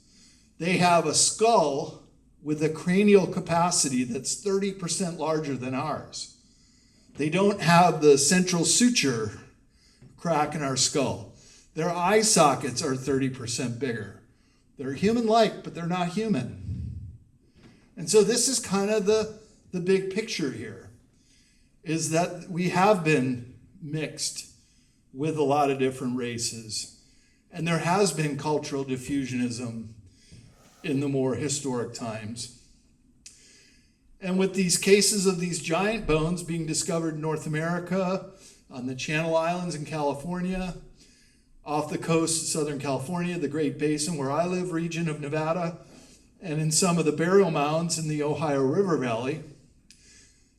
They have a skull with a cranial capacity that's 30% larger than ours. They don't have the central suture crack in our skull. Their eye sockets are 30% bigger. They're human-like, but they're not human. And so this is kind of the big picture here, is that we have been mixed with a lot of different races. And there has been cultural diffusionism in the more historic times. And with these cases of these giant bones being discovered in North America, on the Channel Islands in California, off the coast of Southern California, the Great Basin where I live, region of Nevada, and in some of the burial mounds in the Ohio River Valley.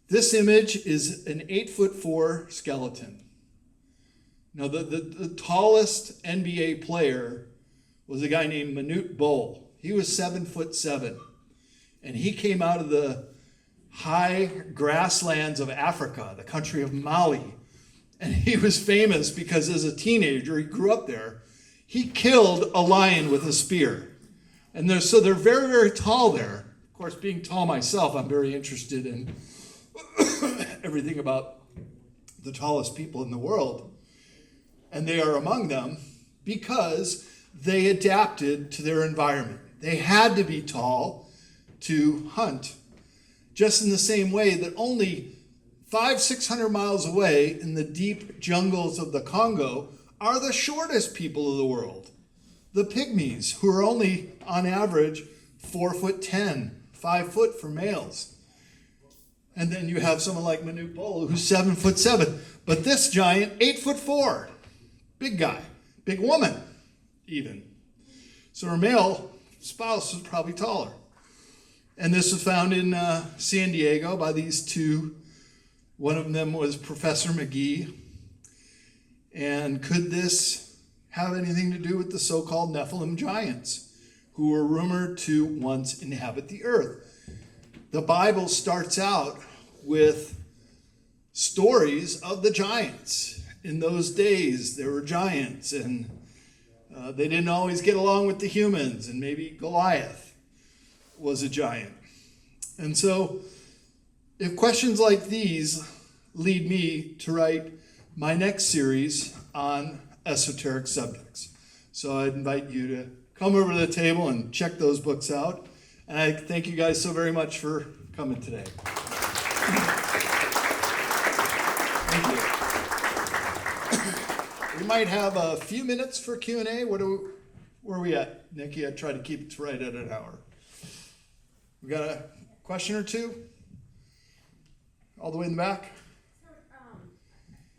This image is an 8'4" skeleton. Now, the tallest NBA player was a guy named Manute Bol. He was 7'7", and he came out of the high grasslands of Africa, the country of Mali. And he was famous because as a teenager, he grew up there. He killed a lion with a spear. And they're very, very tall there. Of course, being tall myself, I'm very interested in everything about the tallest people in the world. And they are among them because they adapted to their environment. They had to be tall to hunt. Just in the same way that only 500-600 miles away in the deep jungles of the Congo are the shortest people of the world. The pygmies, who are only on average 4'10", 5 foot for males. And then you have someone like Manute Bol, who's 7'7". But this giant, 8'4". Big guy, big woman, even. So her male spouse was probably taller. And this was found in San Diego by these two. One of them was Professor McGee. And could this have anything to do with the so-called Nephilim giants, who were rumored to once inhabit the earth? The Bible starts out with stories of the giants. In those days, there were giants, and they didn't always get along with the humans, and maybe Goliath was a giant. And so, if questions like these lead me to write my next series on esoteric subjects. So I'd invite you to come over to the table and check those books out. And I thank you guys so very much for coming today. Thank you. We might have a few minutes for Q&A. Where are we at, Nikki? I try to keep it right at an hour. We got a question or two? All the way in the back? So,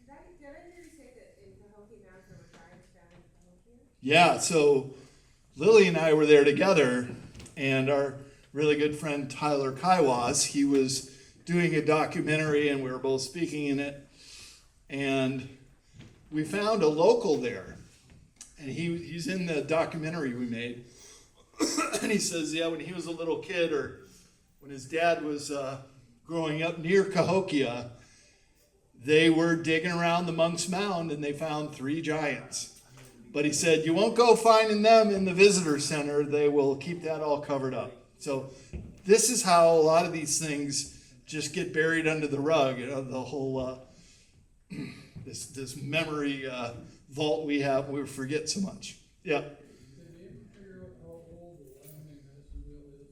did I hear you say that in Cahokia Mountain there were giants found in Cahokia? Yeah, so Lily and I were there together, and our really good friend Tyler Kaiwas, he was doing a documentary, and we were both speaking in it, and we found a local there, and he's in the documentary we made, and he says, yeah, when he was a little kid, or when his dad was growing up near Cahokia, they were digging around the Monk's Mound and they found 3 giants. But he said, you won't go finding them in the visitor center. They will keep that all covered up. So this is how a lot of these things just get buried under the rug. You know, the whole this memory vault we have. We forget so much. Yeah. Did they ever figure out how old the Wyoming medicine wheel is?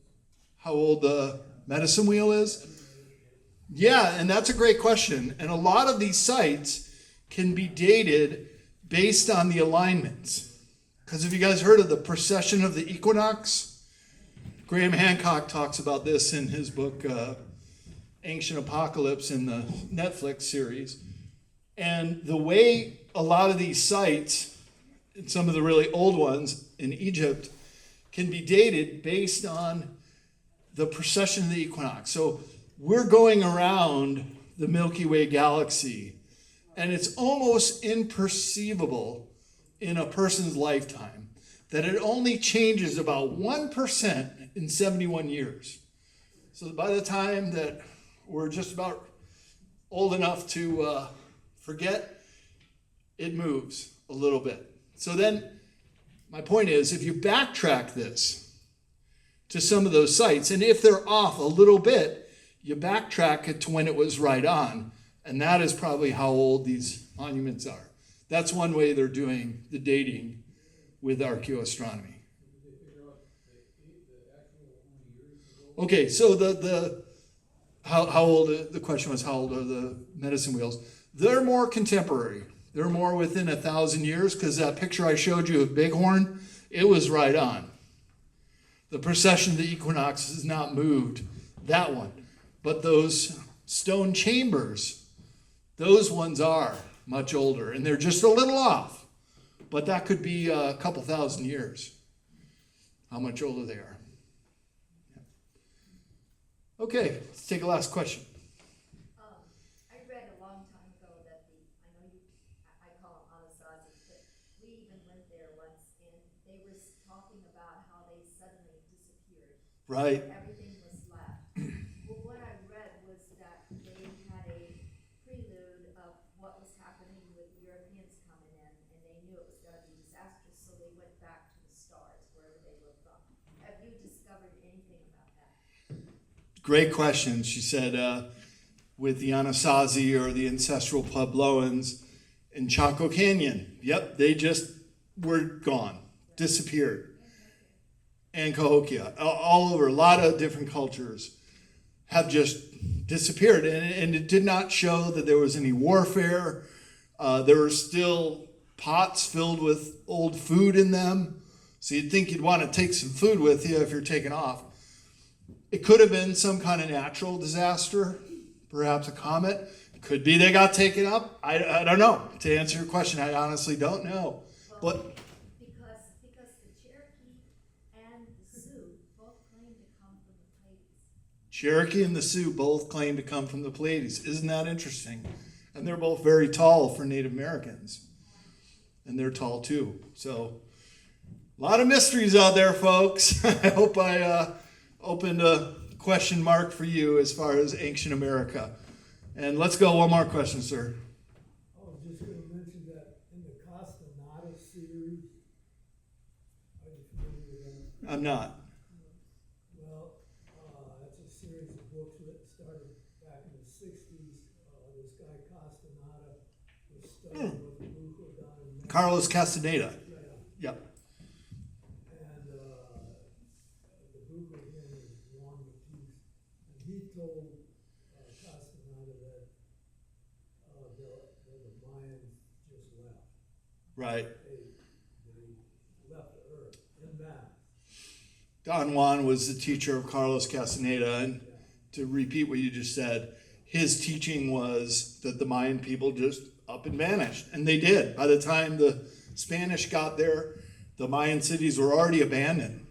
How old the medicine wheel is? Yeah, and that's a great question. And a lot of these sites can be dated based on the alignments. Because have you guys heard of the precession of the equinox? Graham Hancock talks about this in his book, Ancient Apocalypse, in the Netflix series. And the way a lot of these sites, and some of the really old ones in Egypt, can be dated based on the precession of the equinox. So we're going around the Milky Way galaxy, and it's almost imperceivable in a person's lifetime that it only changes about 1% in 71 years. So by the time that we're just about old enough to forget, it moves a little bit. So then my point is, if you backtrack this to some of those sites, and if they're off a little bit, you backtrack it to when it was right on, and that is probably how old these monuments are. That's one way they're doing the dating with archaeoastronomy. Okay, so how old, the question was how old are the medicine wheels? They're more contemporary. They're more within 1,000 years, because that picture I showed you of Bighorn, it was right on. The precession of the equinox has not moved, that one. But those stone chambers, those ones are much older, and they're just a little off. But that could be a couple thousand years, how much older they are. Okay, let's take a last question. I read a long time ago that I know I call them Anasazi, but we even went there once, and they were talking about how they suddenly disappeared. Right. Everything was left. Well, what I read was that they had a prelude of what was happening with Europeans coming in, and they knew it was going to be disastrous, so they went back to the stars, wherever they were from. Have you discovered anything about that? Great question. She said, with the Anasazi or the ancestral Puebloans in Chaco Canyon. Yep, they just were gone, disappeared. And Cahokia, all over, a lot of different cultures have just disappeared. And it did not show that there was any warfare. There were still pots filled with old food in them. So you'd think you'd want to take some food with you if you're taking off. It could have been some kind of natural disaster, perhaps a comet. It could be they got taken up. I don't know. To answer your question, I honestly don't know. But Because the Cherokee and the Sioux both claim to come from the Pleiades. Cherokee and the Sioux both claim to come from the Pleiades. Isn't that interesting? And they're both very tall for Native Americans. And they're tall too. So a lot of mysteries out there, folks. I hope I opened a question mark for you as far as ancient America. And let's go, one more question, sir. I was just going to mention that in the Castaneda series, are you familiar with that? I'm not. Well, that's a series of books that started back in the 60s. This guy Castaneda was studying with the Buco down in Mexico. Carlos Castaneda. Yeah. Yep. And the Buco name is Juan Batiste. And he told Castaneda that the Mayans just left. Right. They left the earth in mass. Don Juan was the teacher of Carlos Castaneda. And to repeat what you just said, his teaching was that the Mayan people just up and vanished. And they did. By the time the Spanish got there, the Mayan cities were already abandoned,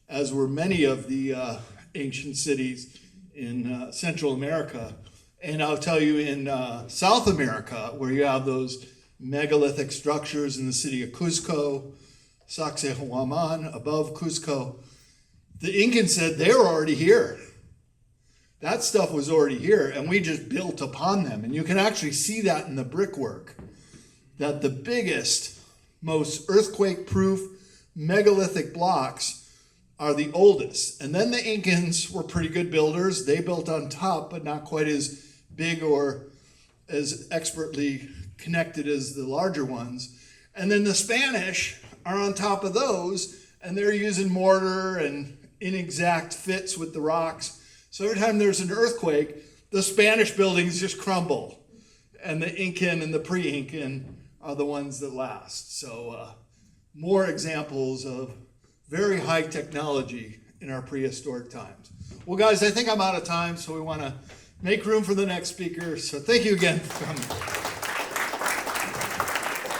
as were many of the ancient cities in Central America. And I'll tell you, in South America, where you have those megalithic structures in the city of Cuzco, Sacsayhuaman, above Cuzco, the Incans said they were already here. That stuff was already here, and we just built upon them. And you can actually see that in the brickwork, that the biggest, most earthquake-proof megalithic blocks are the oldest. And then the Incans were pretty good builders. They built on top, but not quite as big or as expertly connected as the larger ones. And then the Spanish are on top of those, and they're using mortar and inexact fits with the rocks. So every time there's an earthquake, the Spanish buildings just crumble, and the Incan and the pre-Incan are the ones that last. So more examples of very high technology in our prehistoric times. Well, guys, I think I'm out of time, so we want to make room for the next speaker. So thank you again for coming.